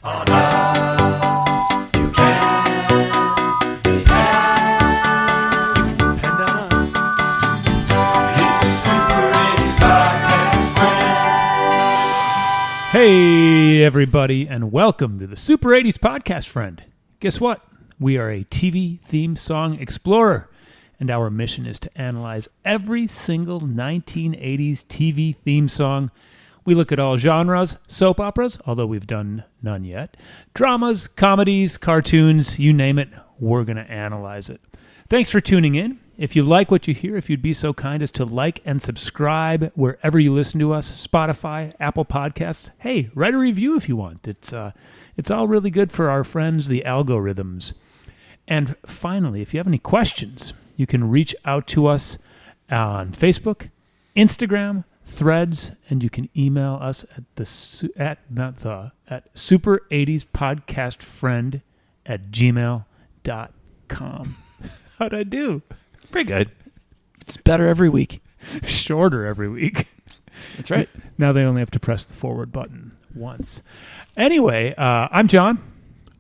On us, you can depend. You can depend on us. He's the Super 80s podcast friend. Hey, everybody, and welcome to the Super 80s Podcast Friend. Guess what? We are a TV theme song explorer, and our mission is to analyze every single 1980s TV theme song. We look at all genres, soap operas, although we've done none yet, dramas, comedies, cartoons, you name it, we're going to analyze it. Thanks for tuning in. If you like what you hear, if you'd be so kind as to like and subscribe wherever you listen to us, Spotify, Apple Podcasts, hey, write a review if you want. It's all really good for our friends, the algorithms. And finally, if you have any questions, you can reach out to us on Facebook, Instagram, Threads, and you can email us at super80spodcastfriend@gmail.com. How'd I do? Pretty good. It's better every week. Shorter every week. That's right. Now they only have to press the forward button once. Anyway, I'm John.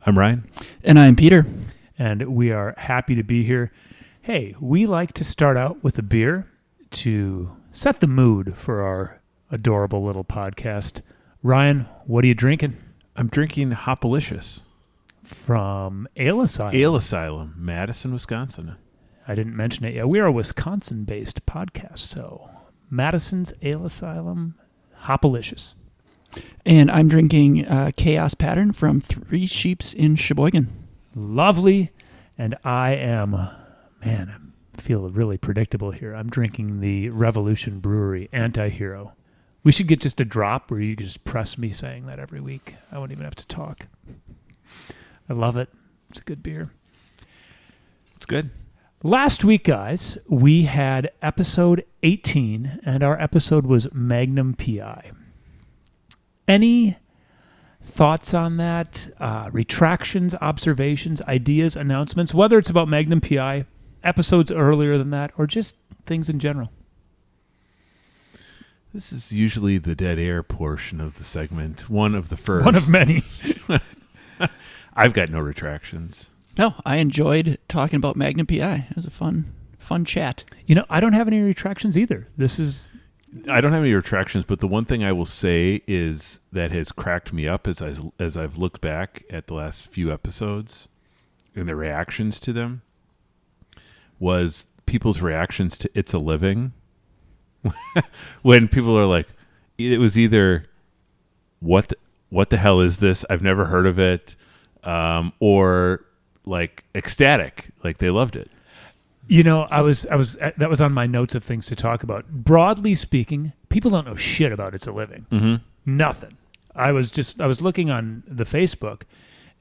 I'm Ryan. And I'm Peter. And we are happy to be here. Hey, we like to start out with a beer to set the mood for our adorable little podcast. Ryan, what are you drinking? I'm drinking Hopalicious. From Ale Asylum. Ale Asylum, Madison, Wisconsin. I didn't mention it yet. We are a Wisconsin-based podcast, so Madison's Ale Asylum, Hopalicious. And I'm drinking Chaos Pattern from Three Sheeps in Sheboygan. Lovely. And I I feel really predictable here. I'm drinking the Revolution Brewery Anti-Hero. We should get just a drop where you can just press me saying that every week. I won't even have to talk. I love it. It's a good beer. It's good. Last week, guys, we had episode 18, and our episode was Magnum P.I. Any thoughts on that? Retractions, observations, ideas, announcements, whether it's about Magnum P.I., episodes earlier than that, or just things in general? This is usually the dead air portion of the segment. One of the first. One of many. I've got no retractions. No, I enjoyed talking about Magnum P.I. It was a fun chat. You know, I don't have any retractions either. I don't have any retractions, but the one thing I will say is that has cracked me up as I've looked back at the last few episodes and the reactions to them was people's reactions to It's a Living. When people are like, it was either what the hell is this? I've never heard of it, or like ecstatic, like they loved it. You know, I was that was on my notes of things to talk about. Broadly speaking, people don't know shit about It's a Living. Mm-hmm. Nothing. I was looking on the Facebook,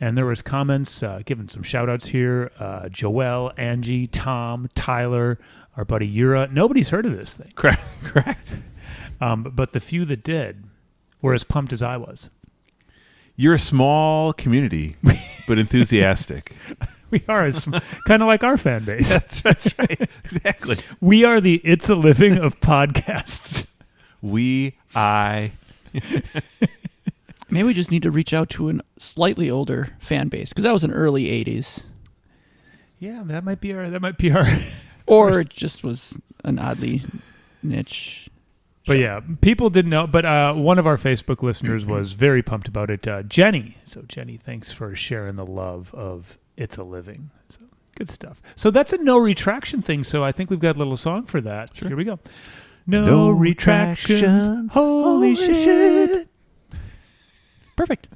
and there was comments giving some shout outs here. Joelle, Angie, Tom, Tyler, our buddy Yura. Nobody's heard of this thing. Correct. But the few that did were as pumped as I was. You're a small community, but enthusiastic. We are kind of like our fan base. That's right. Exactly. We are the It's a Living of podcasts. Maybe we just need to reach out to a slightly older fan base, because that was an early 80s. Yeah, that might be our Or it just was an oddly niche. But yeah, people didn't know. But one of our Facebook listeners was very pumped about it, Jenny. So Jenny, thanks for sharing the love of It's a Living. So good stuff. So that's a no retraction thing. So I think we've got a little song for that. Sure. Here we go. No retractions. Holy shit. Perfect.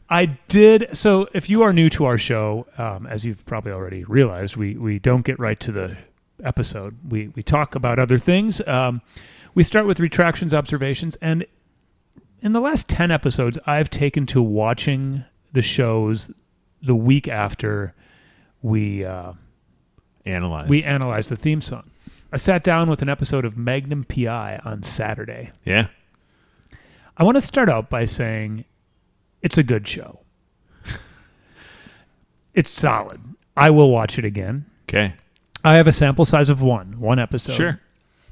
I did. So if you are new to our show, as you've probably already realized, we don't get right to the episode. We talk about other things. We start with retractions, observations, and in the last 10 episodes, I've taken to watching the shows the week after we analyzed the theme song. I sat down with an episode of Magnum P.I. on Saturday. Yeah. I want to start out by saying it's a good show. It's solid. I will watch it again. Okay. I have a sample size of one episode. Sure.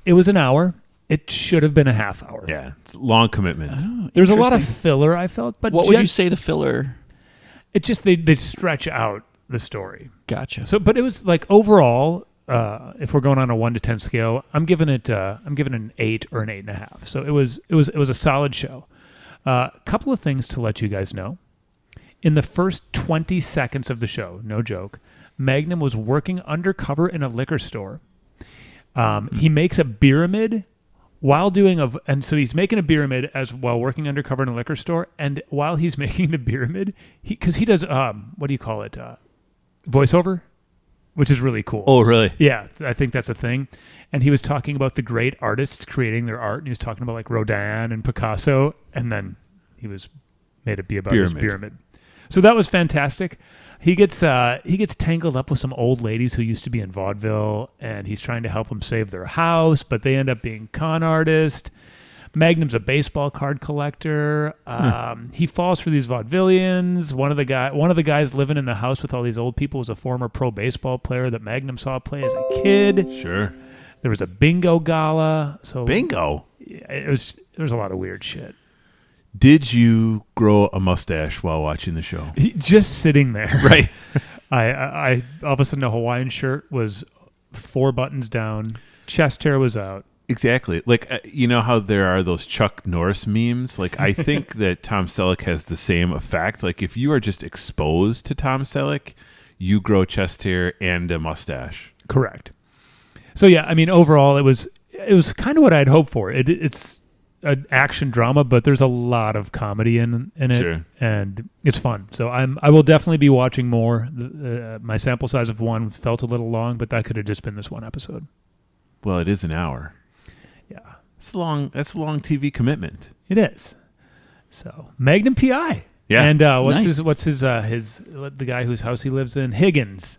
It was an hour. It should have been a half hour. Yeah, it's a long commitment. Oh, There's a lot of interesting. filler, I felt, but What would you say the filler? It just they stretch out the story. Gotcha. So, but it was like overall, if we're going on a 1 to 10 scale, I'm giving it an 8 or an 8.5. So it was a solid show. A couple of things to let you guys know. In the first 20 seconds of the show, no joke, Magnum was working undercover in a liquor store. He makes a pyramid while doing and so he's making a pyramid while working undercover in a liquor store. And while he's making the pyramid, because he does what do you call it, voiceover, which is really cool. Oh, really? Yeah, I think that's a thing. And he was talking about the great artists creating their art, and he was talking about like Rodin and Picasso, and then he made it be about his pyramid. So that was fantastic. He gets tangled up with some old ladies who used to be in vaudeville, and he's trying to help them save their house, but they end up being con artists. Magnum's a baseball card collector. He falls for these vaudevillians. One of the guys living in the house with all these old people was a former pro baseball player that Magnum saw play as a kid. Sure. There was a bingo gala. So Bingo. there was a lot of weird shit. Did you grow a mustache while watching the show? Just sitting there. Right. I all of a sudden a Hawaiian shirt was 4 buttons down. Chest hair was out. Exactly. Like, you know how there are those Chuck Norris memes? Like, I think that Tom Selleck has the same effect. Like, if you are just exposed to Tom Selleck, you grow chest hair and a mustache. Correct. So, yeah, I mean, overall, it was kind of what I'd hoped for. It's an action drama, but there's a lot of comedy in it, Sure. and it's fun. So I will definitely be watching more. My sample size of 1 felt a little long, but that could have just been this 1 episode. Well, it is an hour. Yeah. That's a long TV commitment. It is. So Magnum PI. Yeah. And Nice. what's his the guy whose house he lives in? Higgins.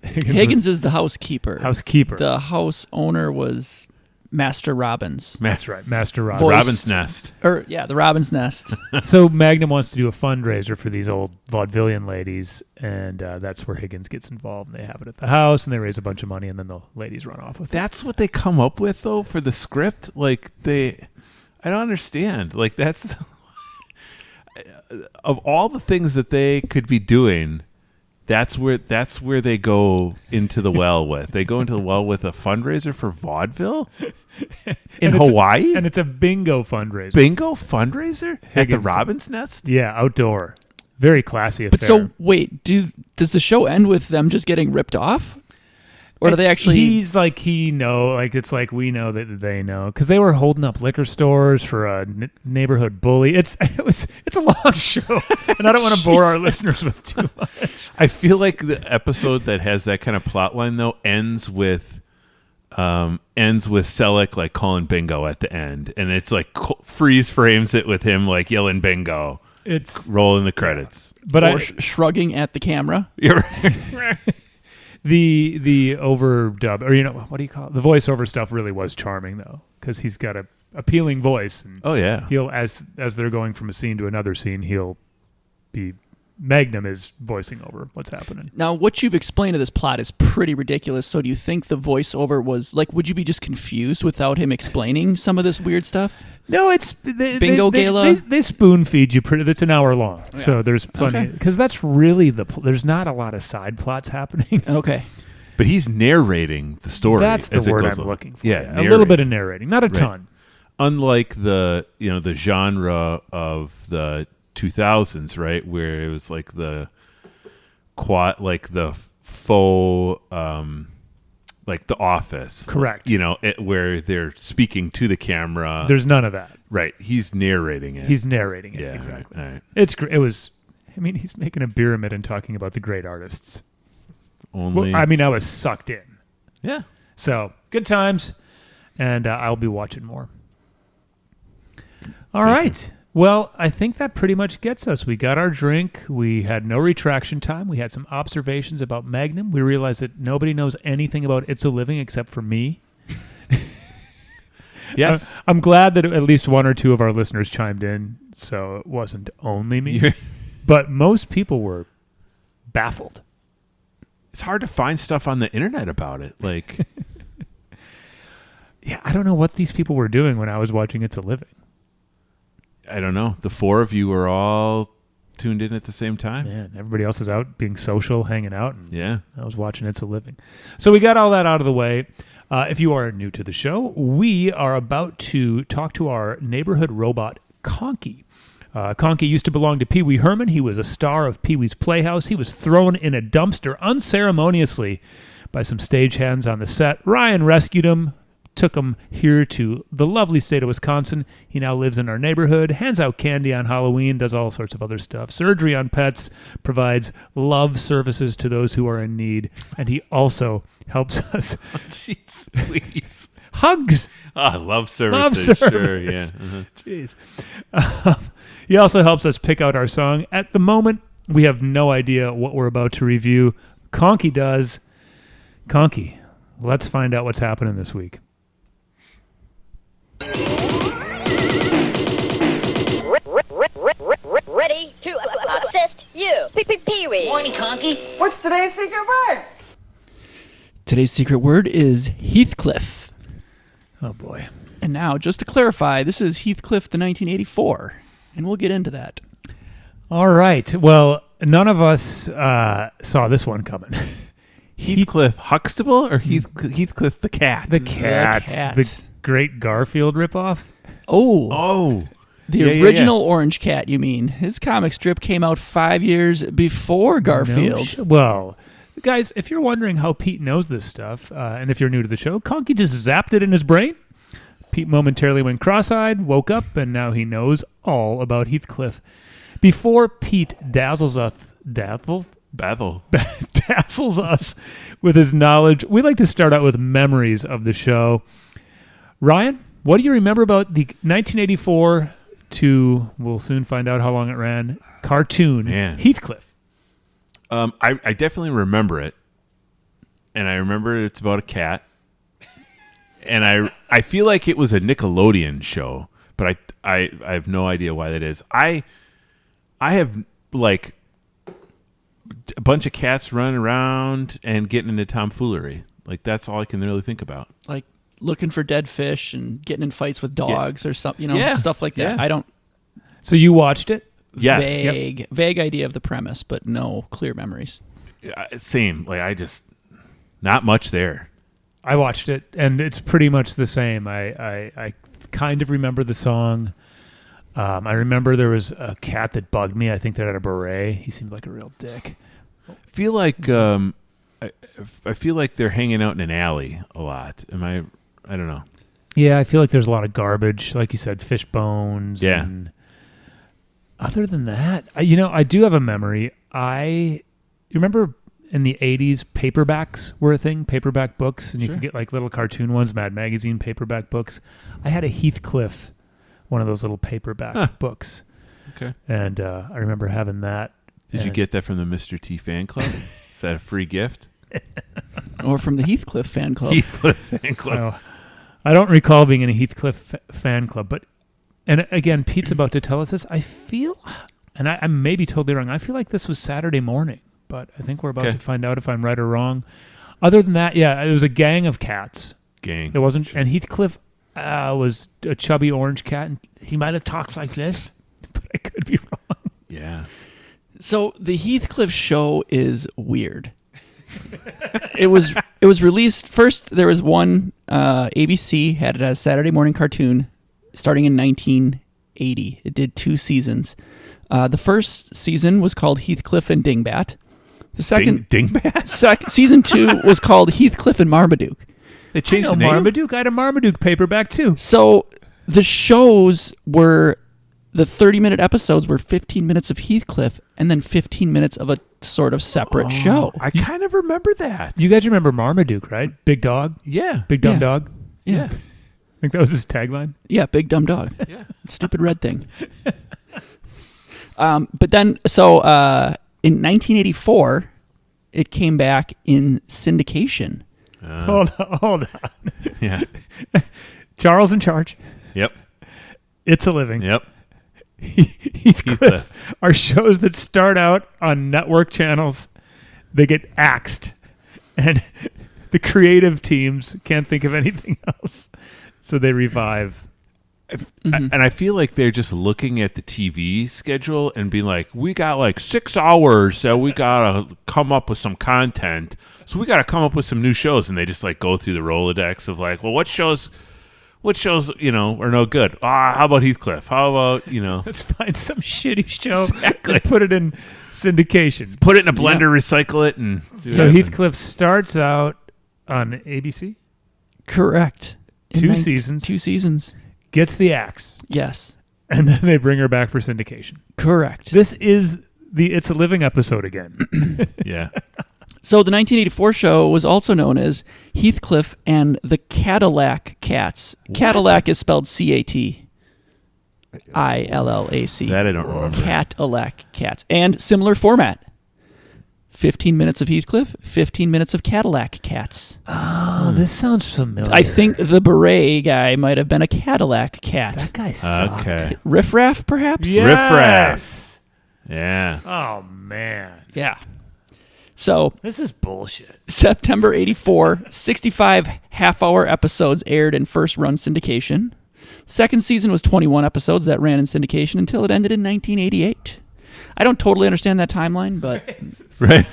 Higgins is the housekeeper. housekeeper. The house owner was Master Robbins. That's right, Master Rob. Voice- Robin's Nest. The Robin's Nest. So Magnum wants to do a fundraiser for these old vaudevillian ladies, and that's where Higgins gets involved. And they have it at the house, and they raise a bunch of money, and then the ladies run off with it. That's what they come up with, though, for the script. Like, I don't understand. Like, that's of all the things that they could be doing, that's where they go into the well with. They go into the well with a fundraiser for vaudeville in Hawaii, And it's a bingo fundraiser. bingo fundraiser at the Higgins. Robin's Nest. Yeah, outdoor. Very classy affair. But so wait, does the show end with them just getting ripped off, or do they actually? He's like it's like we know that they know because they were holding up liquor stores for a neighborhood bully. It's a long show, and I don't want to bore our listeners with too much. I feel like the episode that has that kind of plot line though ends with Selleck like calling bingo at the end, and it's like freeze frames it with him like yelling bingo. It's Rolling the credits. but or shrugging at the camera. You're right. the overdub or what do you call it? The voiceover stuff really was charming though because he's got a appealing voice and Oh yeah. he'll as they're going from a scene to another scene he'll be Magnum is voicing over what's happening. Now, what you've explained of this plot is pretty ridiculous. So, do you think the voiceover was like? Would you be just confused without him explaining some of this weird stuff? No, it's Bingo gala? They spoon feed you pretty. It's an hour long, so there's plenty. Okay. Because that's really there's not a lot of side plots happening. Okay. But he's narrating the story. That's the as it word goes I'm along. looking for. Yeah, a little bit of narrating, not a Right. ton. Unlike the genre of the 2000s, right, where it was like the faux like The Office. Correct. Where they're speaking to the camera. There's none of that. Right. He's narrating it. He's narrating it Yeah, exactly. all right. It's great. It was. I mean, he's making a pyramid and talking about the great artists. Only. Well, I mean, I was sucked in. yeah. So good times, and I'll be watching more. All right. Well, I think that pretty much gets us. We got our drink. We had no retraction time. We had some observations about Magnum. We realized that nobody knows anything about It's a Living except for me. Yes. I'm glad that at least 1 or 2 of our listeners chimed in, so it wasn't only me. But most people were baffled. It's hard to find stuff on the internet about it. Like, Yeah, I don't know what these people were doing when I was watching It's a Living. I don't know. The four of you were all tuned in at the same time. Man, everybody else is out being social, hanging out, and Yeah. I was watching It's a Living. So we got all that out of the way. If you are new to the show, we are about to talk to our neighborhood robot, Conky. Conky used to belong to Pee Wee Herman. He was a star of Pee Wee's Playhouse. He was thrown in a dumpster unceremoniously by some stagehands on the set. Ryan rescued him, took him here to the lovely state of Wisconsin. He now lives in our neighborhood, hands out candy on Halloween, does all sorts of other stuff. Surgery on pets, provides love services to those who are in need, and he also helps us. Jeez, please. Hugs. Ah, love services. Love service. Sure, yeah. Uh-huh. Jeez. He also helps us pick out our song. At the moment, we have no idea what we're about to review. Conky does. Conky, let's find out what's happening this week. Ready to assist you. Pee-wee. Morning, Conky. What's today's secret word? Today's secret word is Heathcliff. Oh, boy. And now, just to clarify, this is Heathcliff the 1984, and we'll get into that. All right. Well, none of us saw this one coming. Heathcliff Huxtable or Heathcliff the cat? The cat. cat. The great Garfield ripoff. Oh, the Yeah, original Orange Cat, you mean. His comic strip came out 5 years before Garfield. Well, guys, if you're wondering how Pete knows this stuff, and if you're new to the show, Conky just zapped it in his brain. Pete momentarily went cross-eyed, woke up, and now he knows all about Heathcliff. Before Pete dazzles us with his knowledge, we like to start out with memories of the show. Ryan, what do you remember about the 1984 to, we'll soon find out how long it ran, cartoon Man. Heathcliff? I definitely remember it, and I remember it's about a cat, and I feel like it was a Nickelodeon show, but I have no idea why that is. I have like a bunch of cats running around and getting into tomfoolery. Like that's all I can really think about. Like looking for dead fish and getting in fights with dogs or something, Yeah. stuff like that. Yeah. I don't So you watched it? Yes. vague idea of the premise, but no clear memories. Same. Like I just not much there. I watched it, and it's pretty much the same. I kind of remember the song. I remember there was a cat that bugged me. I think that had a beret. He seemed like a real dick. Feel like I feel like they're hanging out in an alley a lot. I don't know. Yeah, I feel like there's a lot of garbage, like you said, fish bones. Yeah. And other than that, I do have a memory. You remember in the 80s, paperbacks were a thing, paperback books, and you Sure. could get like little cartoon ones, Mad Magazine paperback books. I had a Heathcliff, one of those little paperback books. Okay. And I remember having that. Did you And- get that from the Mr. T fan club? Is that a free gift? Or from the Heathcliff fan club. Heathcliff fan club. Well, I don't recall being in a Heathcliff fan club, but, and again, Pete's about to tell us this. I feel, and I may be totally wrong, I feel like this was Saturday morning, but I think we're about Okay. to find out if I'm right or wrong. Other than that, yeah, it was a gang of cats. Gang. It wasn't, and Heathcliff was a chubby orange cat, and he might have talked like this, but I could be wrong. Yeah. So the Heathcliff show is weird. It was released first. There was one ABC had it as a Saturday morning cartoon starting in 1980. It did 2 seasons. The first season was called Heathcliff and Dingbat. The second Dingbat? season 2 was called Heathcliff and Marmaduke. They changed I the know name. Marmaduke. I had a Marmaduke paperback too. So the shows were the 30-minute episodes were 15 minutes of Heathcliff and then 15 minutes of a sort of separate show. I kind of remember that. You guys remember Marmaduke, right? Big dog, Yeah. big dumb Yeah. dog. Yeah. I think that was his tagline. Yeah, big dumb dog. Yeah. Stupid red thing. But then, so in 1984, it came back in syndication. Hold on. Yeah. Charles in Charge. Yep. It's a Living. Yep. Heathcliff are shows that start out on network channels. They get axed, and the creative teams can't think of anything else, so they revive. And I feel like they're just looking at the TV schedule and being like, we got like 6 hours that we got to come up with some content. So we got to come up with some new shows. And they just like go through the Rolodex of like, well, what shows, are no good? How about Heathcliff? How about, Let's find some shitty show and put it in syndication. put it in a blender, recycle it. And see what So happens. Heathcliff starts out on ABC. Correct. Two seasons. 2 seasons. Gets the axe, Yes. and then they bring her back for syndication. Correct. This is the It's a Living episode again. Yeah. So the 1984 show was also known as Heathcliff and the Cat-illac Cats. Cat-illac is spelled Cattallac. That I don't remember. Cat-illac Cats. And similar format. 15 minutes of Heathcliff, 15 minutes of Cat-illac Cats. Oh, this sounds familiar. I think the beret guy might have been a Cat-illac cat. that guy sucked. Okay. Riff Raff, perhaps? Yes. Riff-raff. Yeah. Oh, man. Yeah. So, This is bullshit. September 84, 65 half-hour episodes aired in first-run syndication. Second season was 21 episodes that ran in syndication until it ended in 1988. I don't totally understand that timeline, but Right.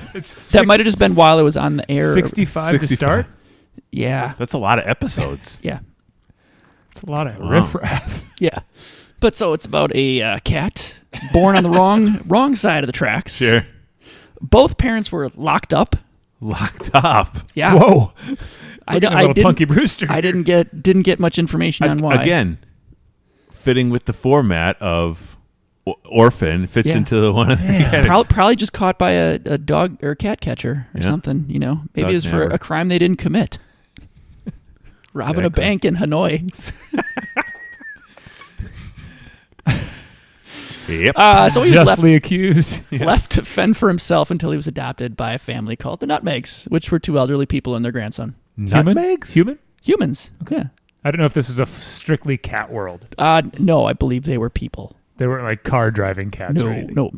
that might have just been while it was on the air. 65 to 65. start? Yeah. That's a lot of episodes. Yeah. It's a lot of Wow. riffraff. Yeah. But so it's about a cat born on the wrong side of the tracks. Sure. Both parents were locked up. Locked up. Yeah. Whoa. I Looking at didn't. little Punky Brewster. I didn't get much information on why. Again, fitting with the format of Orphan fits Yeah. into the one. Man. Probably just caught by a dog or cat catcher or Yeah. something. Maybe Dog it was for nabber. a crime they didn't commit. Robbing a Exactly. bank in Hanoi. Yep. So he was Justly accused. left to fend for himself until he was adopted by a family called the Nutmegs, which were 2 elderly people and their grandson. Nutmegs? Human? Humans. Yeah. I don't know if this was a strictly cat world. No, I believe they were people. They weren't like car driving cats or No, anything. no.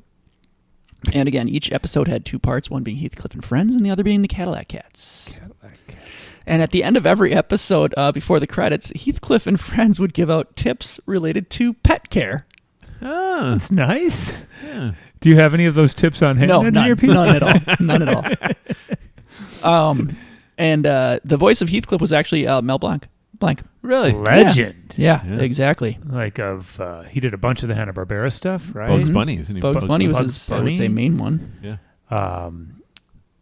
And again, each episode had 2 parts, one being Heathcliff and Friends and the other being the Cat-illac Cats. Cat-illac Cats. And at the end of every episode, before the credits, Heathcliff and Friends would give out tips related to pet care. Oh, That's nice. yeah. Do you have any of those tips on hand? No, Engineer Pete? none at all. None at all. And the voice of Heathcliff was actually Mel Blanc. Really? Legend. Yeah, Yeah. exactly. Like he did a bunch of the Hanna-Barbera stuff, right? Bugs Mhm. Bunny, isn't he? Bugs Bunny was Bugs his, I would say, Bunny. main one. Yeah.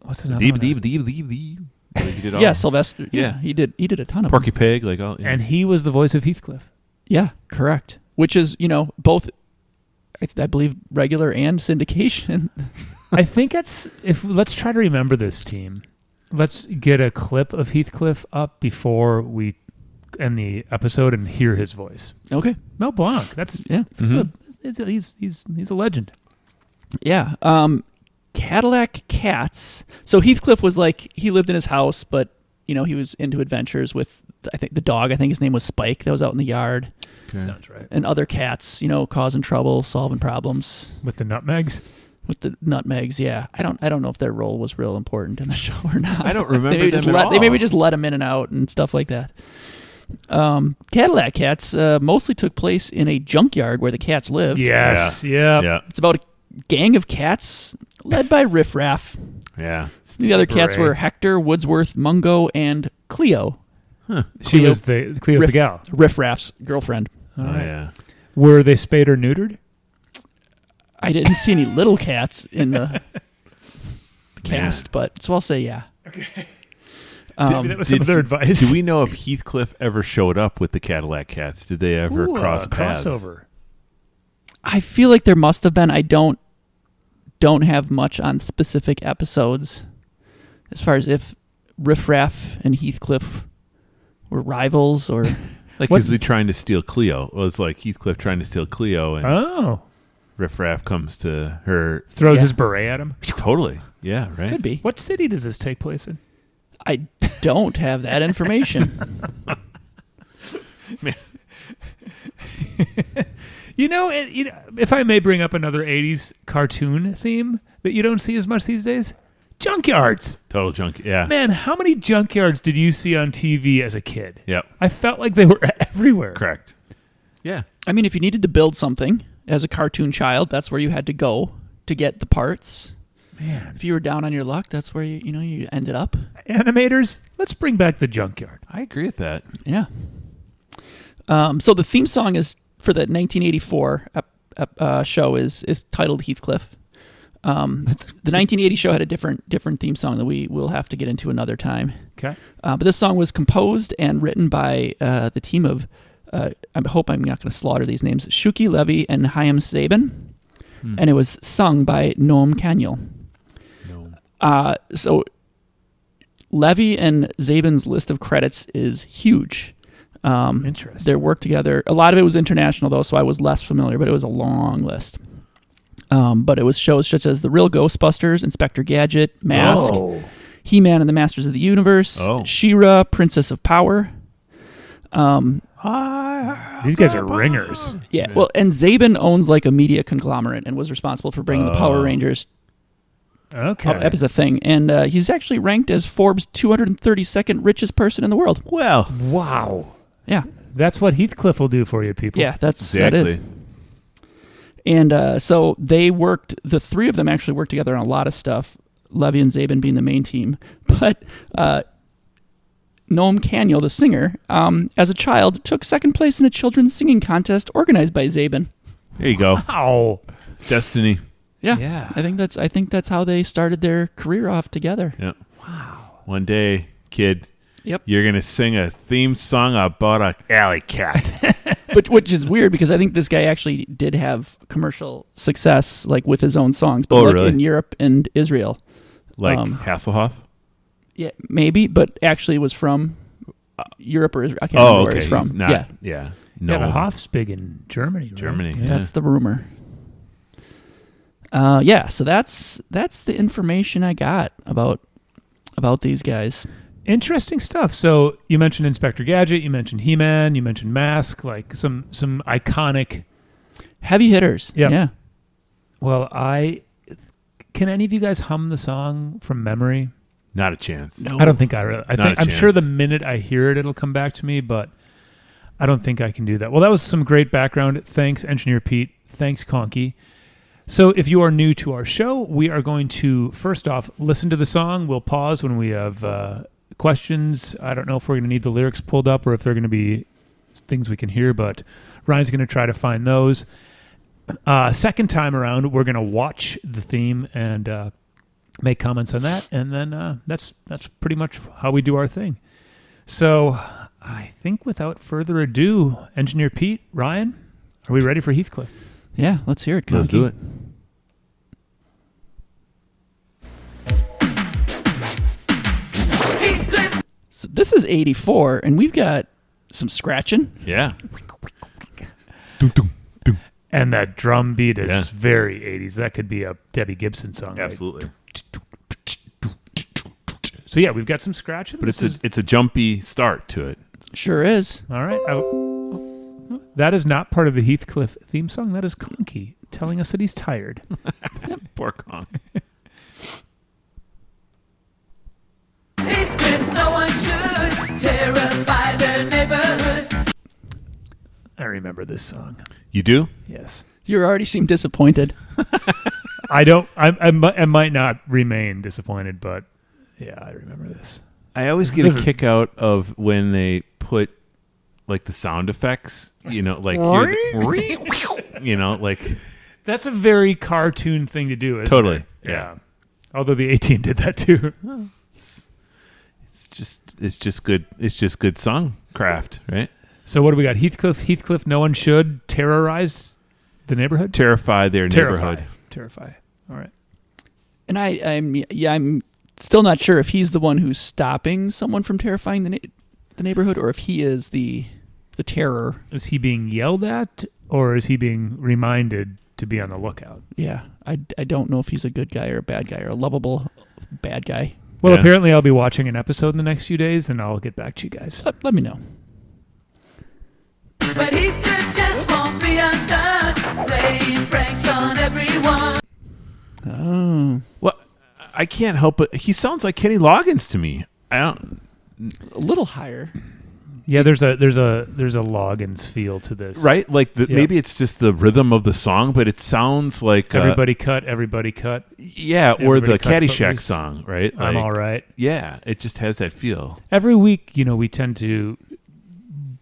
What's another Deep, one? deep, deep, deep, deep. Like he did all- Yeah, Sylvester. Yeah. He did a ton of Porky them. Pig, like all. Yeah. And he was the voice of Heathcliff. Yeah, correct. Which is, both, I believe, regular and syndication. I think let's try to remember this team. Let's get a clip of Heathcliff up before we end the episode and hear his voice. Okay. Mel Blanc. That's Yeah. it's good. He's a legend. Yeah. Cat-illac Cats. So Heathcliff was like, he lived in his house, but, he was into adventures with, I think, the dog. I think his name was Spike that was out in the yard. Okay. Sounds right. And other cats, causing trouble, solving problems. With the nutmegs. With the Nutmegs, yeah. I don't know if their role was real important in the show or not. I don't remember They maybe them just at let, all. They maybe just let them in and out and stuff like that. Cat-illac Cats mostly took place in a junkyard where the cats lived. Yes. Yeah. Yeah. It's about a gang of cats led by Riff Raff. Yeah. The other cats Hooray. were Hector, Woodsworth, Mungo, and Cleo. She Cleo- was Cleo's the gal. Riff Raff's girlfriend. All Oh, right. yeah. Were they spayed or neutered? I didn't see any little cats in the cast, but so I'll say yeah. Okay. that was some of their advice. Do we know if Heathcliff ever showed up with the Cat-illac Cats? Did they ever Ooh, cross paths? crossover? I feel like there must have been. I don't have much on specific episodes as far as if Riff Raff and Heathcliff were rivals or Like, What- is he trying to steal Cleo? It was like Heathcliff trying to steal Cleo, and Oh. Riff Raff comes to her. Throws Yeah. his beret at him. Totally. Yeah, right? could be. What city does this take place in? I don't have that information. If I may bring up another 80s cartoon theme that you don't see as much these days, Junkyards. Total junk. Yeah. Man, how many junkyards did you see on TV as a kid? Yep. I felt like they were everywhere. Correct. Yeah. I mean, if you needed to build something as a cartoon child, that's where you had to go to get the parts. Man. If you were down on your luck, that's where you ended up. Animators, let's bring back the junkyard. I agree with that. Yeah. So the theme song is for the 1984 show is titled Heathcliff. The 1980 show had a different theme song that we will have to get into another time. Okay. But this song was composed and written by the team of, I hope I'm not going to slaughter these names, Shuki Levy and Chaim Sabin. And it was sung by Noam Kaniel. No. So Levy and Zabin's list of credits is huge. Interesting. Their work together, a lot of it was international though, so I was less familiar, but it was a long list. But it was shows such as The Real Ghostbusters, Inspector Gadget, Mask, Oh. He-Man and the Masters of the Universe, Oh. She-Ra, Princess of Power. These guys are ringers. Yeah, well, and Zabin owns like a media conglomerate and was responsible for bringing the Power Rangers Okay. up as a thing. And he's actually ranked as Forbes' 232nd richest person in the world. Well, Wow. Yeah, That's what Heathcliff will do for you, people. yeah, that exactly. is. And so they worked, the three of them actually worked together on a lot of stuff, Levy and Zabin being the main team. But Noam Kaniel, the singer, as a child, took second place in a children's singing contest organized by Zabin. There you go. Wow. Destiny. Yeah, Yeah. I think that's how they started their career off together. Yeah. Wow. One day, kid, Yep. you're going to sing a theme song about a alley cat. But which is weird because I think this guy actually did have commercial success, like with his own songs, but Oh, like really? in Europe and Israel. Like Hasselhoff? Yeah, maybe, but actually was from Europe or Israel. I can't remember Oh, where okay. he's from. He's not, Yeah, yeah. No. No. Yeah, the Hoff's big in Germany. Right? Germany. Yeah. that's the rumor. Yeah, so that's the information I got about these guys. Interesting stuff. So you mentioned Inspector Gadget, you mentioned He-Man, you mentioned Mask, like some iconic. Heavy hitters. Yep. Yeah. Well, can any of you guys hum the song from memory? Not a chance. No. I don't think I really. Not a I'm sure the chance. minute I hear it, it'll come back to me, but I don't think I can do that. Well, that was some great background. Thanks, Engineer Pete. Thanks, Conky. So if you are new to our show, we are going to, first off, listen to the song. We'll pause when we have questions. I don't know if we're going to need the lyrics pulled up or if they're going to be things we can hear, but Ryan's going to try to find those. Second time around, we're going to watch the theme and make comments on that, and then that's pretty much how we do our thing. So I think without further ado, Engineer Pete, Ryan, are we ready for Heathcliff? Yeah, let's hear it. Let's Conky. do it. So this is 84, and we've got some scratching. Yeah. And that drum beat is Yeah. very 80s. That could be a Debbie Gibson song. right? Absolutely. So yeah, we've got some scratching. But This is it's a jumpy start to it. Sure is. all right. That is not part of the Heathcliff theme song. That is Conky telling us that he's tired. Poor Kong. No one should terrify their neighborhood. I remember this song. You do? Yes. You already seem disappointed. I don't. I might not remain disappointed, but yeah, I remember this. I always get This a is- kick out of when they put like the sound effects, you know, like you know, like That's a very cartoon thing to do. Isn't Totally, it? yeah. Although the A-Team did that too. it's just good. It's just good song craft, right? So what do we got? Heathcliff. No one should terrorize the neighborhood. Terrify their neighborhood. Terrify. All right. And I'm still not sure if he's the one who's stopping someone from terrifying the neighborhood, or if he is the terror. Is he being yelled at, or is he being reminded to be on the lookout? Yeah, I don't know if he's a good guy or a bad guy or a lovable bad guy. Well, Yeah. apparently I'll be watching an episode in the next few days, and I'll get back to you guys. Let me know. But Heathcliff just won't be undone, playing pranks on everyone. Oh, Well, I can't help but he sounds like Kenny Loggins to me. I don't. A little higher. Yeah, there's a Loggins feel to this, Right? Like maybe it's just the rhythm of the song, but it sounds like Everybody cut, everybody cut. Yeah, or the Everybody cut Caddyshack Footloose. song, right? I'm Like, all right. Yeah, it just has that feel. Every week, we tend to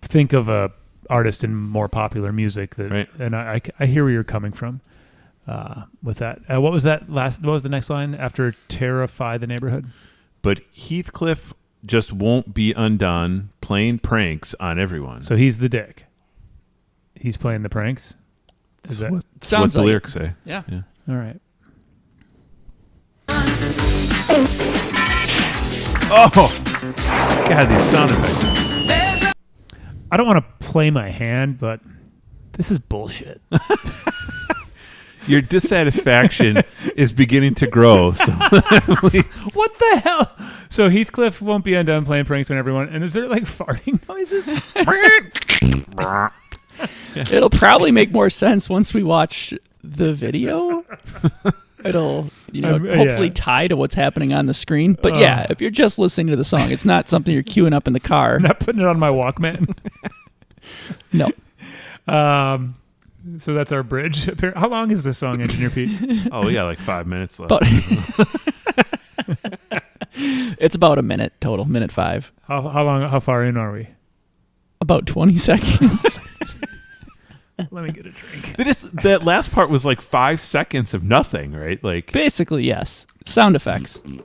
think of a artist in more popular music that, Right. and I hear where you're coming from with that. What was that last? What was the next line after "Terrify the Neighborhood"? But Heathcliff just won't be undone, playing pranks on everyone. So he's the dick. He's playing the pranks. Is that That's Sounds what the like lyrics say. Yeah. all right? Oh, God, these sound effects. I don't want to play my hand, but this is bullshit. Your dissatisfaction is beginning to grow. So What the hell? So Heathcliff won't be undone playing pranks on everyone. And is there like farting noises? It'll probably make more sense once we watch the video. It'll, hopefully yeah. tie to what's happening on the screen. But yeah, if you're just listening to the song, it's not something you're queuing up in the car. I'm not putting it on my Walkman. No. So that's our bridge. How long is this song, Engineer Pete? oh, we got like 5 minutes left. But it's about a minute total, minute 5. How far in are we? About 20 seconds. Let me get a drink. That last part was like 5 seconds of nothing, right? Like Basically, yes. Sound effects. Race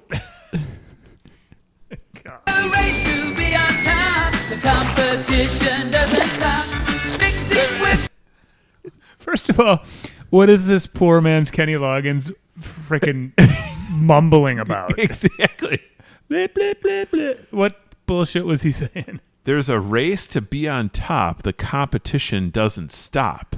to be on top. The competition doesn't stop. Fix it with First of all, what is this poor man's Kenny Loggins freaking mumbling about? exactly. Blip, blip, blip, blip. What bullshit was he saying? There's a race to be on top. The competition doesn't stop.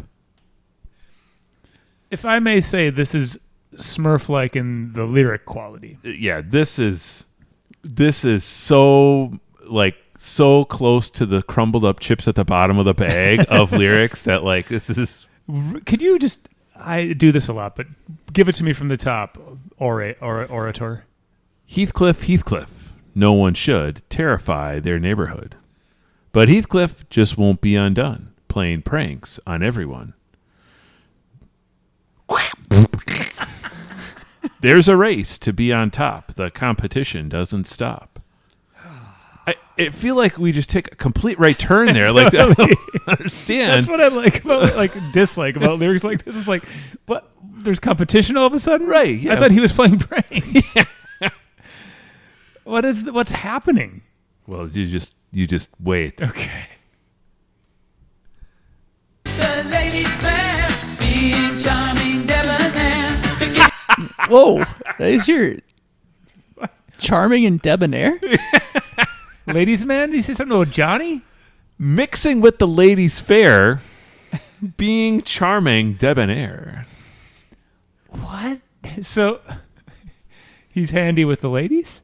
If I may say, this is Smurf-like in the lyric quality. Yeah, this is so so close to the crumbled up chips at the bottom of the bag of lyrics that like this is. Could you just? I do this a lot, but give it to me from the top. Orator. Heathcliff, no one should terrify their neighborhood. But Heathcliff just won't be undone, playing pranks on everyone. There's a race to be on top. The competition doesn't stop. I feel like we just take a complete right turn there. Like, I don't understand. That's what I like about dislike about lyrics like this. Is like, what? There's competition all of a sudden, Right, yeah. I thought he was playing pranks. What's happening? Well, you just wait. Okay. the ladies' fair. Being charming, debonair. Whoa. Is your charming and debonair? Ladies' man, did you say something about Johnny? Mixing with the ladies' fair, being charming, debonair. What? So he's handy with the ladies?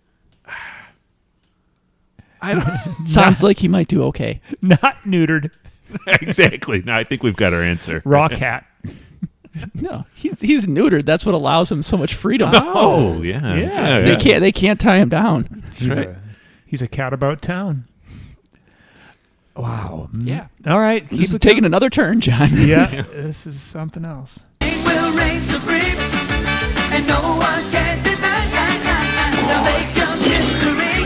I don't Sounds like he might do okay. Not neutered. exactly. No, I think we've got our answer. Raw cat. No, he's neutered. That's what allows him so much freedom. Oh, yeah. Yeah. They can't tie him down. He's a cat about town. Wow. Yeah. All right. This is it taking going. another turn, John. Yeah. This is something else. Will reign supreme, and no one can deny. They'll make a mystery.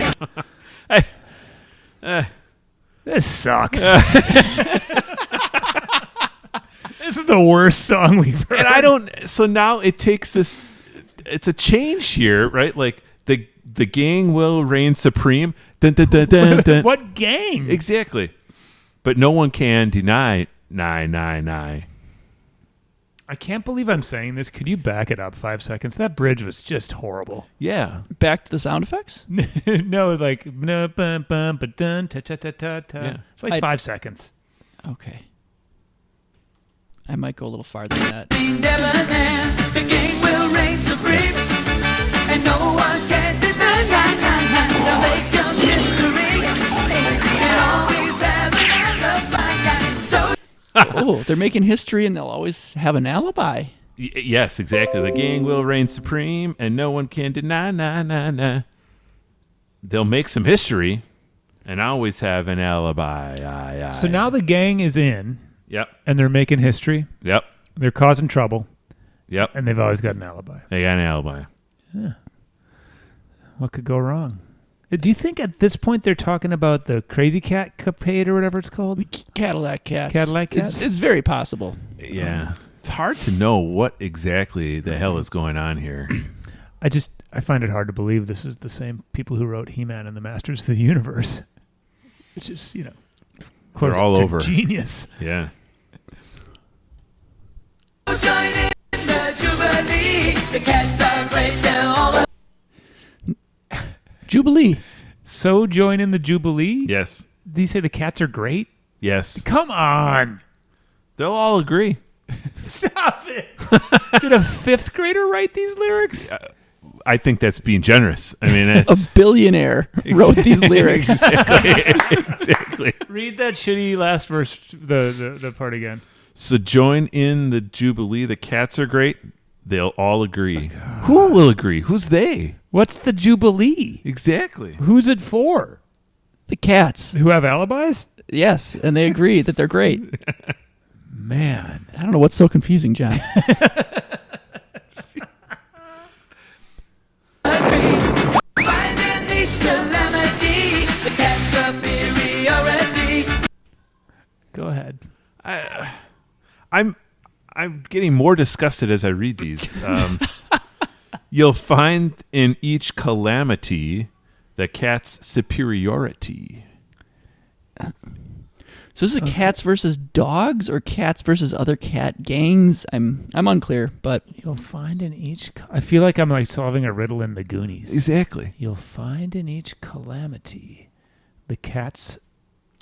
This sucks. This is the worst song we've heard. And I don't. So now it takes this. It's a change here, right? Like the gang will reign supreme. Dun, dun, dun, dun, dun. What gang? Exactly. But no one can deny. Nye. I can't believe I'm saying this. Could you back it up 5 seconds? That bridge was just horrible. Yeah. Back to the sound effects? No, like no, bum, bum, ba, dun, ta, ta, ta, ta, ta. Yeah. It's like 5 seconds. Okay. I might go a little farther than that. Being debonair, the king will reign supreme, and no one can deny. They'll make a mystery, and always have an alibi. So Oh, they're making history and they'll always have an alibi. Yes, exactly. The gang will reign supreme, and no one can deny. They'll make some history, and always have an alibi. So now the gang is in, Yep. and they're making history. Yep. They're causing trouble, Yep. and they've always got an alibi. They got an alibi. What could go wrong? Do you think at this point they're talking about the Crazy Cat Capade or whatever it's called? Cat-illac Cats. Cat-illac Cats? It's very possible. Yeah. It's hard to know what exactly the hell is going on here. I find it hard to believe this is the same people who wrote He-Man and the Masters of the Universe. Which is, close They're all to over. genius. Yeah. Join in the Jubilee. The cats are great. They're all Jubilee. So join in the Jubilee? Yes. Do you say the cats are great? Yes. Come on. They'll all agree. Stop it. Did a fifth grader write these lyrics? I think that's being generous. I mean, A it's billionaire wrote these lyrics. exactly. Read that shitty last verse, the part again. So join in the Jubilee. The cats are great. They'll all agree. Who will agree? Who's they? What's the Jubilee? Exactly. Who's it for? The cats. Who have alibis? Yes, and they agree that they're great. Man. I don't know what's so confusing, John. finding each calamity. The cat's superiority. Go ahead. I'm getting more disgusted as I read these. You'll find in each calamity the cat's superiority. So this is cats versus dogs or cats versus other cat gangs? I'm unclear, but You'll find in each... I feel like I'm like solving a riddle in the Goonies. Exactly. You'll find in each calamity the cat's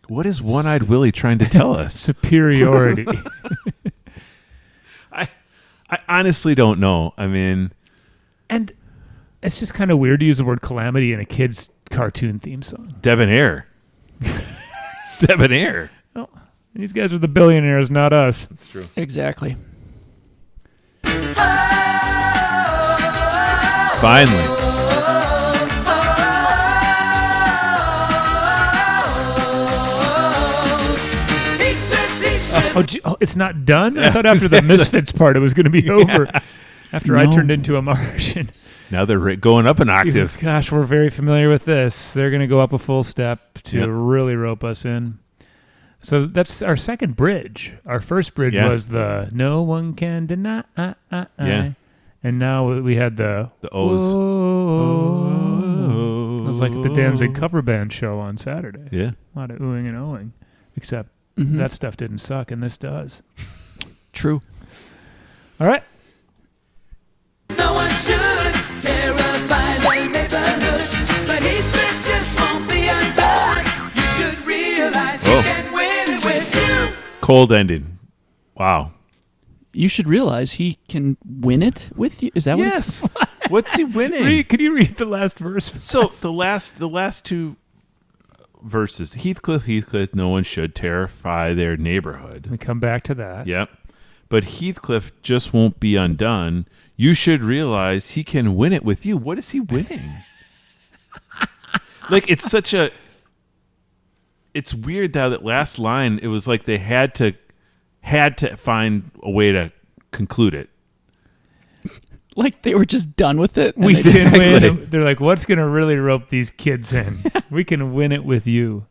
What is One-Eyed Willie trying to tell us? superiority. I honestly don't know. I mean, And it's just kind of weird to use the word calamity in a kid's cartoon theme song. debonair. Debonair. Oh, these guys are the billionaires, not us. That's true. exactly. Finally. Oh, it's not done? I thought after the Misfits part it was going to be over. After I No. turned into a Martian. Now they're going up an octave. Gosh, we're very familiar with this. They're going to go up a full step to Yep. really rope us in. So that's our second bridge. Our first bridge Yeah. was the no one can deny. Yeah. And now we had the O's. Whoa. It was like the Danzig cover band show on Saturday. Yeah. A lot of oohing and ohing. Except Mhm. that stuff didn't suck, and this does. True. All right. No one should terrify the neighborhood, but Heathcliff just won't be undone. You should realize he Oh. can win it with you. Cold ending. Wow. You should realize he can win it with you. Is that what? Yes. What's he winning? Could you read the last verse? So the last two verses. Heathcliff, no one should terrify their neighborhood. We come back to that. Yep. But Heathcliff just won't be undone. You should realize he can win it with you. What is he winning? Like, it's such a... It's weird that last line, it was like they had to find a way to conclude it. Like they were just done with it. and We they just- can win. They're like, what's going to really rope these kids in? We can win it with you.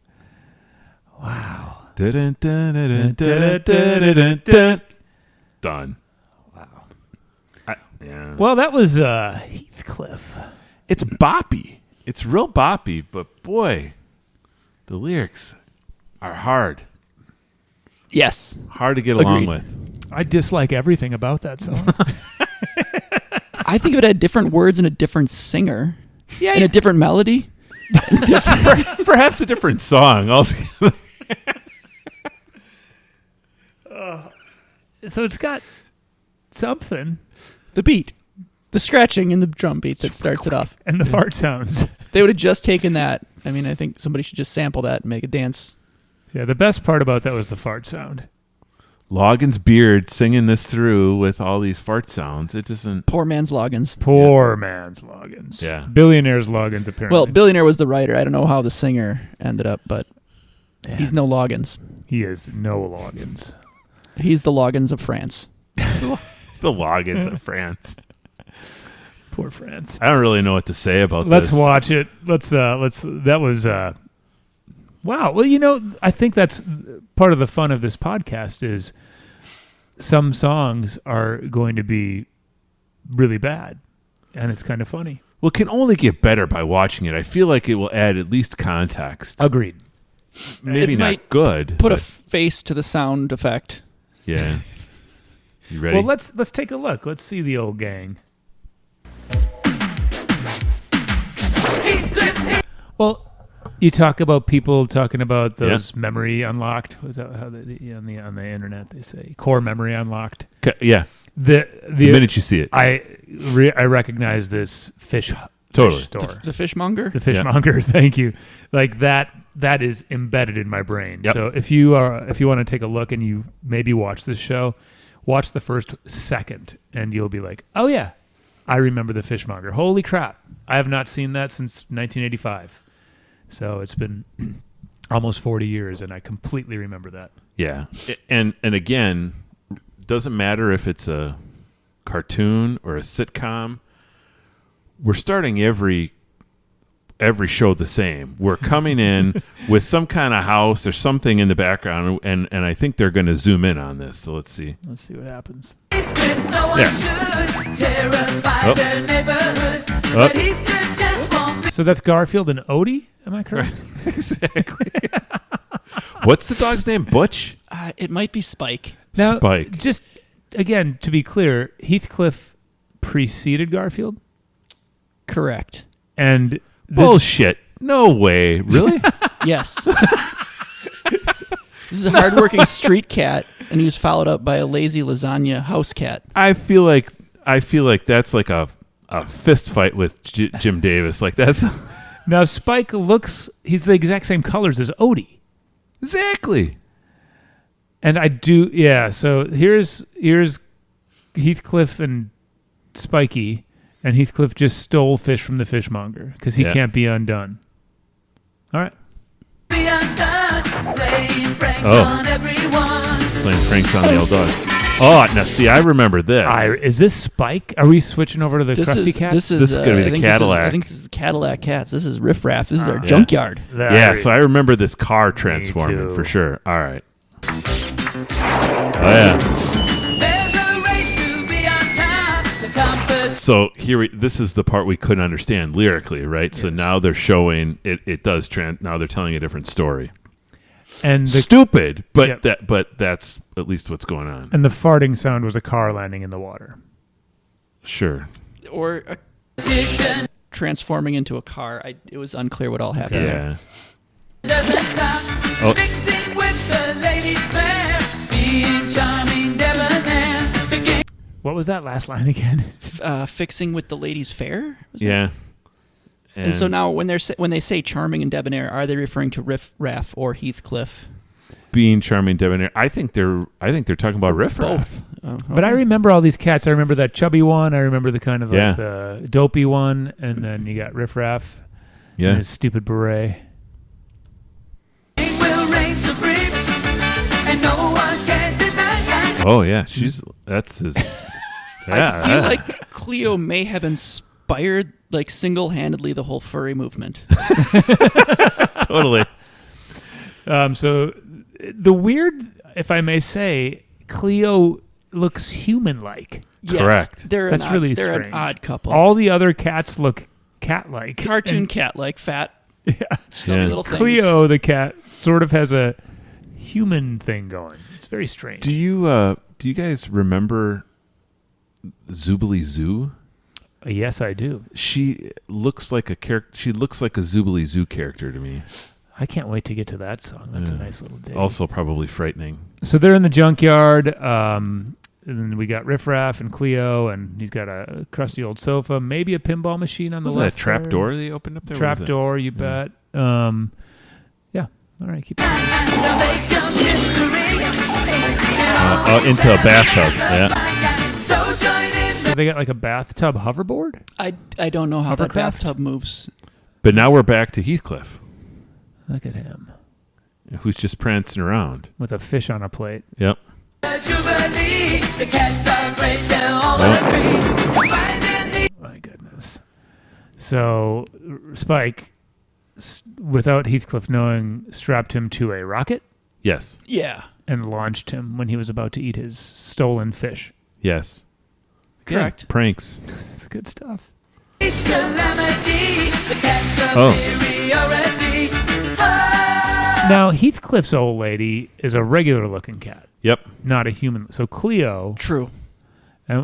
Wow. Dun. Done. Wow. Yeah. Well, that was Heathcliff. It's boppy. It's real boppy, but boy, the lyrics are hard. Yes. Hard to get along Agreed. with. I dislike everything about that song. I think if it had different words and a different singer Yeah, and a different melody. Perhaps a different song altogether. so it's got something. The beat. The scratching in the drum beat that starts it off. And the fart sounds. They would have just taken that. I mean, I think somebody should just sample that and make a dance. Yeah, the best part about that was the fart sound. Loggins' beard singing this through with all these fart sounds. It doesn't. Poor man's Loggins. Poor man's Loggins. Yeah. Billionaire's Loggins, apparently. Well, Billionaire was the writer. I don't know how the singer ended up, but he's no Loggins. He is no Loggins. He's the Loggins of France. The Loggins of France. Poor France. I don't really know what to say about Let's this. watch it. That was wow. Well, I think that's part of the fun of this podcast is some songs are going to be really bad, and it's kind of funny. Well, it can only get better by watching it. I feel like it will add at least context. Agreed. Maybe It not might good. Put a but face to the sound effect. yeah. You ready? Well, let's take a look. Let's see the old gang. Well, you talk about people talking about those memory unlocked. Was that how on the internet they say core memory unlocked? Yeah. The The minute you see it. I recognize this fish Totally. store. The fishmonger? The fishmonger. Thank you. Like that is embedded in my brain. Yep. So if you want to take a look and you maybe watch this show, watch the first second and you'll be like, oh yeah, I remember the fishmonger. Holy crap. I have not seen that since 1985. So it's been almost 40 years and I completely remember that. Yeah. And again, doesn't matter if it's a cartoon or a sitcom. We're starting every show the same. We're coming in with some kind of house or something in the background, and I think they're going to zoom in on this. So let's see. Let's see what happens. So that's Garfield and Odie, am I correct? Exactly. What's the dog's name? Butch? It might be Spike. Now, Spike. just again to be clear, Heathcliff preceded Garfield, Correct. and this, Bullshit. No way. Really? Yes. This is a hardworking street cat, and he was followed up by a lazy lasagna house cat. I feel like that's like a fist fight with Jim Davis. Like that's now Spike he's the exact same colors as Odie, exactly. and I do So here's Heathcliff and Spikey, and Heathcliff just stole fish from the fishmonger because he can't be undone. All right. Playing pranks on the old dog. Oh, now see, I remember this. Is this Spike? Are we switching over to the This Krusty is Cats? this is This is gonna be I the think this is- Cat-illac. I think this is the Cat-illac Cats. This is Riff Raff. This is our Yeah. junkyard. Yeah, so I remember this car transforming too. for sure. All right. Oh yeah. So this is the part we couldn't understand lyrically, right? So now they're showing it does now they're telling a different story. And the Stupid, but Yep. but that's at least what's going on. and the farting sound was a car landing in the water. Sure. Or transforming into a car. It was unclear what all happened. Yeah. Doesn't stop fixing with the ladies fair, being charming, debonair. What was that last line again? Fixing with the ladies fair. Was that- Yeah. And so now when they say charming and debonair, are they referring to Riff Raff or Heathcliff? being charming, debonair. I think they're talking about Riff Raff. Both. Oh, But I okay. remember all these cats. I remember that chubby one. I remember the kind of like Yeah. the dopey one, and then you got Riff Raff. Yeah. And his stupid beret. Will reign supreme, and no one can deny. Oh yeah, that's his. Yeah, I feel like Cleo may have inspired, like, single-handedly the whole furry movement. totally. So the weird, if I may say, Cleo looks human-like. Yes, Correct. They're That's really they're strange. an odd couple. All the other cats look cat-like. Cartoon And cat-like, fat, Yeah. stubby Yeah. little things. Cleo, the cat, sort of has a human thing going. It's very strange. Do you guys remember Zoobly Zoo? Yes, I do. She looks like a character. She looks like a Zoobly Zoo character to me. I can't wait to get to that song. That's a Yeah. nice little dig. Also, probably frightening. So they're in the junkyard. And then we got Riff Raff and Cleo, and he's got a crusty old sofa, maybe a pinball machine on the Was that a left. trap there. door they opened up there? Trap What was door, you bet. Yeah. All right, keep going. And make 'em history, Into a bathtub. Yeah. So join in So they got like a bathtub hoverboard? I don't know how that Hovercraft? bathtub moves. But now we're back to Heathcliff, Look at him who's just prancing around. with a fish on a plate. Yep. the Jubilee. The cats are great, they'll all agree. Finding the My goodness. So Spike, without Heathcliff knowing, strapped him to a rocket Yes. Yeah. and launched him when he was about to eat his stolen fish. Yes. Correct. Pranks. It's good stuff. each calamity. The cats are Oh. superiority. Now, Heathcliff's old lady is a regular looking cat, Yep. not a human. So Cleo, True.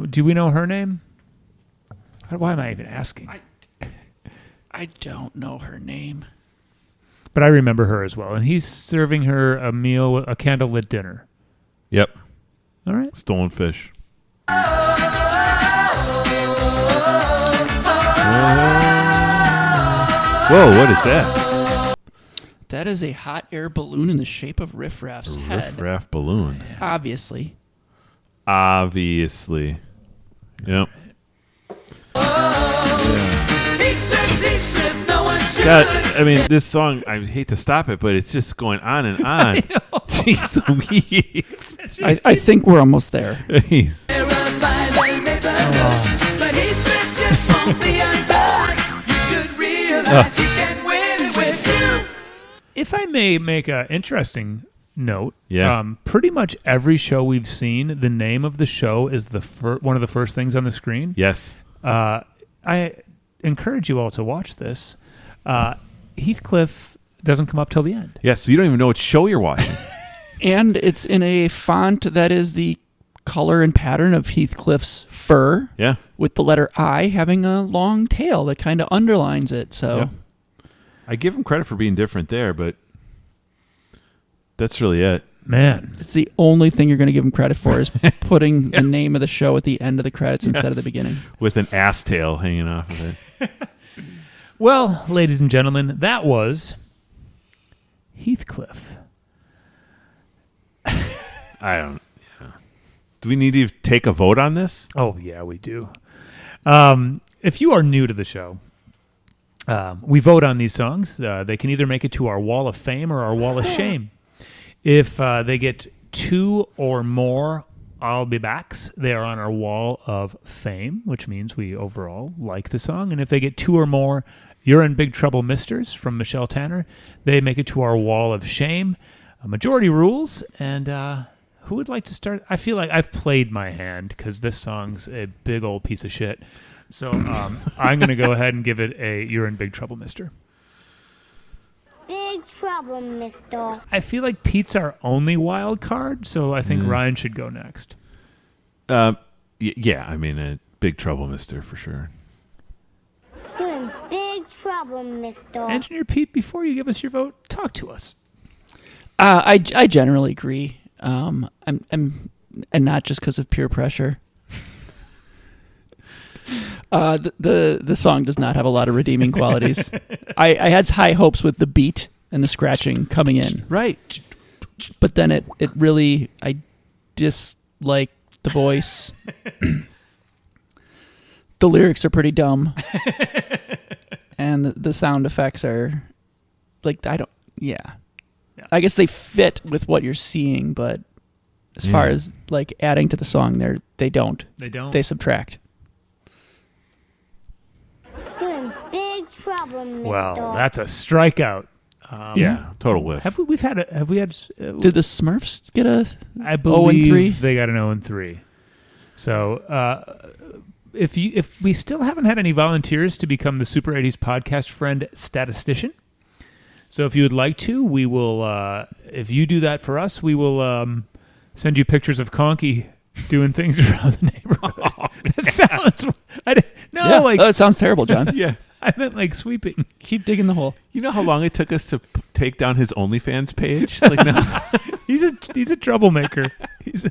do we know her name? Why am I even asking? I don't know her name. But I remember her as well. And he's serving her a meal, a candlelit dinner. Yep. All right. Stolen fish. Whoa, what is that? That is a hot air balloon in the shape of Riff Raff's head. Riff Raff balloon. Obviously. Obviously. Yep. No one should. God, I mean, this song, I hate to stop it, but it's just going on and on. Jeez Louise. I think we're almost there. Jeez. Verify the neighborhood. But Heathcliff just won't be undone. You should realize he can win it with you. If I may make an interesting note, Yeah. pretty much every show we've seen, the name of the show is the one of the first things on the screen. Yes. I encourage you all to watch this. Heathcliff doesn't come up till the end. Yes, so you don't even know what show you're watching. And it's in a font that is the color and pattern of Heathcliff's fur, Yeah. with the letter I having a long tail that kind of underlines it. So Yeah. I give him credit for being different there, but that's really it. Man, it's the only thing you're going to give him credit for is putting the name of the show at the end of the credits instead of the Yes. beginning. With an ass tail hanging off of it. well, ladies and gentlemen, that was Heathcliff. I don't. Yeah. Do we need to take a vote on this? Oh, yeah, we do. If you are new to the show, we vote on these songs. They can either make it to our wall of fame or our wall of shame. If they get 2 or more I'll Be Backs, they are on our wall of fame, which means we overall like the song. And if they get 2 or more You're in Big Trouble Misters from Michelle Tanner, they make it to our wall of shame. Majority rules. And who would like to start? I feel like I've played my hand because this song's a big old piece of shit. So I'm going to go ahead and give it a You're in Big Trouble, Mister. Big trouble, mister. I feel like Pete's our only wild card, so I think Ryan should go next. Yeah, I mean, Big Trouble, Mister, for sure. You're in big trouble, mister. Engineer Pete, before you give us your vote, talk to us. I generally agree. I'm and not just because of peer pressure. The song does not have a lot of redeeming qualities. I had high hopes with the beat and the scratching coming in, Right. but then it really, I dislike the voice. The lyrics are pretty dumb, and the sound effects are like Yeah. I guess they fit with what you're seeing, but as far as like adding to the song, they don't. They don't? They subtract. You're in big trouble, mister. Well, that's a strikeout. Yeah, total whiff. Have we had? Did the Smurfs get a? I 0-3? believe they got an 0-3. So if we still haven't had any volunteers to become the Super 80s podcast friend statistician, so if you would like to, we will. If you do that for us, we will send you pictures of Conky doing things around the neighborhood. That sounds. It sounds terrible, John. Yeah, I meant like sweeping. Keep digging the hole. You know how long it took us to take down his OnlyFans page? Like, no. He's a troublemaker. He's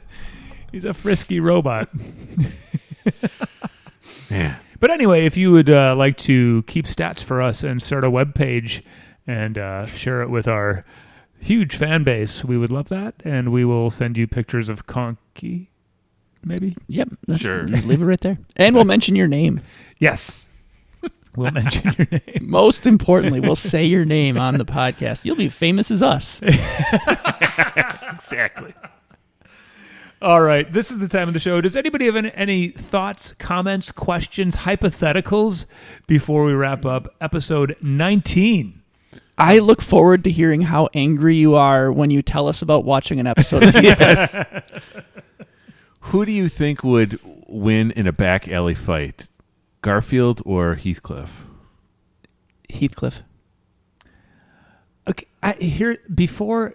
a frisky robot. Man. But anyway, if you would like to keep stats for us and start a web page and share it with our huge fan base. We would love that, and we will send you pictures of Conky, maybe. Yep. Sure. Leave it right there. And we'll mention your name. Yes, we'll mention your name. Most importantly, we'll say your name on the podcast. You'll be famous as us. Exactly. All right, this is the time of the show. Does anybody have any thoughts, comments, questions, hypotheticals before we wrap up episode 19? I look forward to hearing how angry you are when you tell us about watching an episode of Heathcliff. Who do you think would win in a back alley fight, Garfield or Heathcliff? Heathcliff. Okay, before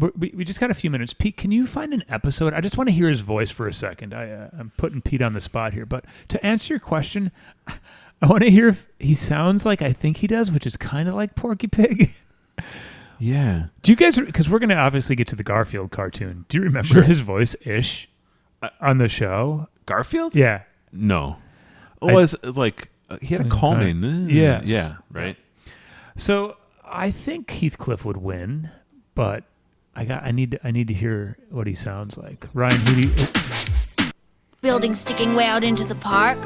we just got a few minutes. Pete, can you find an episode? I just want to hear his voice for a second. I'm putting Pete on the spot here, but to answer your question, I want to hear if he sounds like I think he does, which is kind of like Porky Pig. Yeah. Do you guys? Because we're going to obviously get to the Garfield cartoon. Do you remember his voice-ish on the show? Garfield? Yeah. No. It was like he had a calming. Yes. Yeah. Right. So I think Heathcliff would win, but I need to hear what he sounds like. Ryan, who do you? Building sticking way out into the park.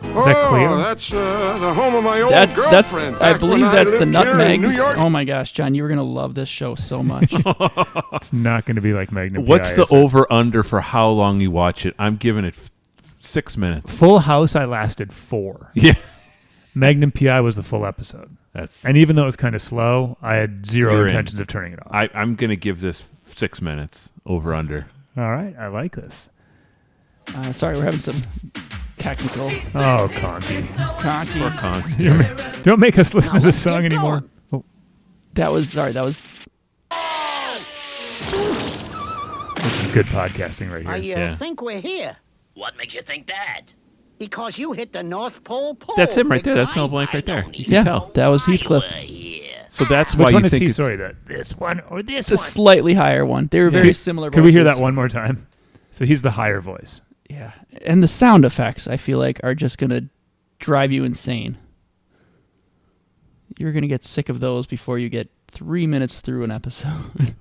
Is that clear? That's the home of my old That's girlfriend. I back believe when that's the lived here in New Nutmegs. York. Oh my gosh, John, you were gonna love this show so much. It's not going to be like Magnum. What's PI, the is it? over/under for how long you watch it? I'm giving it 6 minutes. Full House? I lasted 4. Yeah. Magnum PI was the full episode, That's. and even though it was kind of slow, I had zero You're in. intentions of turning it off. I'm gonna give this 6 minutes over/under. All right, I like this. Sorry, we're having some technical Oh, Conky. conky. Or cons. Don't make us listen to this song anymore. Oh, That was this is good podcasting right I here. Yeah. think we're here What makes you think that? because you hit the North Pole pole. That's him right there. big That's Mel guy. Blanc right there. You can yeah. tell. That was Heathcliff. So that's Which why one you is think he? it's, Sorry, this one or this The one? slightly higher one. They were very similar. Can we hear voices. that one more time? So he's the higher voice. Yeah, and the sound effects I feel like are just gonna drive you insane. You're gonna get sick of those before you get 3 minutes through an episode.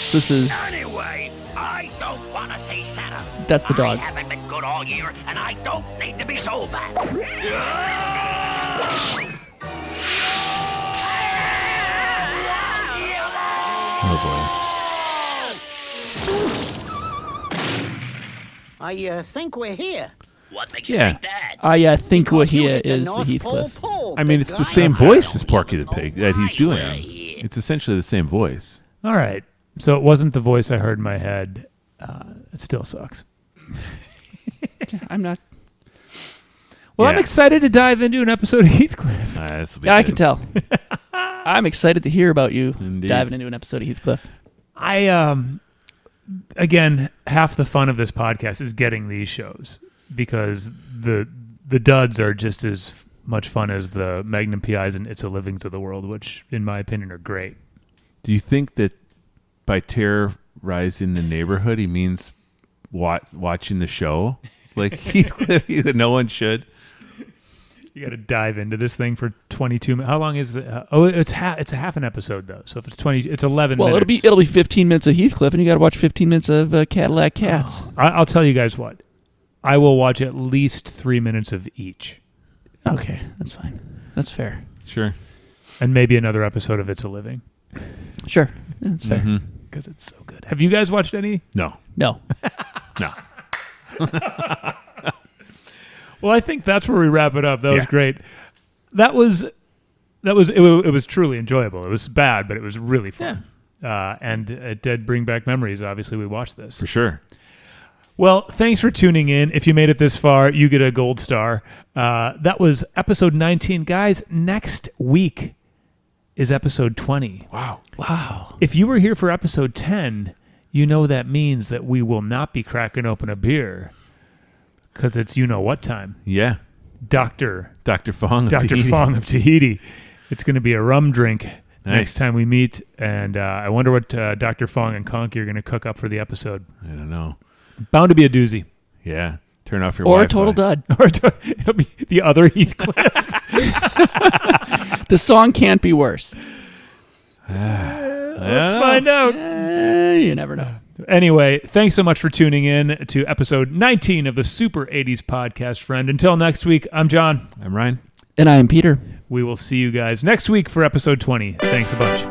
So this is Anyway, I don't want to say Santa. That's the dog. I haven't been good all year, and I don't need to be so bad. oh I think we're here. What makes you Yeah. think that? I think Because you Wahia hit the is the North Heathcliff. Pole pole, boy. I mean, big it's the guy. same voice as Porky the Pig that he's doing. It's essentially the same voice. All right. So it wasn't the voice I heard in my head. It still sucks. I'm not. Well, Yeah. I'm excited to dive into an episode of Heathcliff. This'll be Yeah, I good. can tell. I'm excited to hear about you Indeed. diving into an episode of Heathcliff. Again, half the fun of this podcast is getting these shows because the duds are just as much fun as the Magnum PIs and It's a Livings of the world, which, in my opinion, are great. Do you think that by terrorizing the neighborhood, he means watching the show? Like Heathcliff, that no one should. You got to dive into this thing for 22 minutes. How long is it? It's a half an episode though. So if it's 20, it's 11 Well, minutes. it'll be 15 minutes of Heathcliff, and you got to watch 15 minutes of Cat-illac Cats. I'll tell you guys what. I will watch at least 3 minutes of each, Okay, that's fine. That's fair. Sure. and maybe another episode of It's a Living Sure, that's fair. Mhm. because it's so good. Have you guys watched any? No. No, No. Well, I think that's where we wrap it up. That was Yeah. great. It was truly enjoyable. It was bad, but it was really fun. And it did bring back memories. Obviously, we watched this. For sure. Well, thanks for tuning in. If you made it this far, you get a gold star. That was episode 19. Guys, next week is episode 20. Wow. wow. If you were here for episode 10, you know that means that we will not be cracking open a beer because it's you-know-what time. Yeah. Dr. Fong. of Dr. Tahiti. Fong of Tahiti. It's going to be a rum drink next Nice. time we meet, and I wonder what Dr. Fong and Conky are going to cook up for the episode. I don't know. Bound to be a doozy. Yeah. Turn off your Or Wi-Fi. total dud. Or it'll be the other Heathcliff. The song can't be worse. Let's find out. You never know. Anyway, thanks so much for tuning in to episode 19 of the Super 80s Podcast Friend. Until next week, I'm John. I'm Ryan. And I am Peter. We will see you guys next week for episode 20. Thanks a bunch.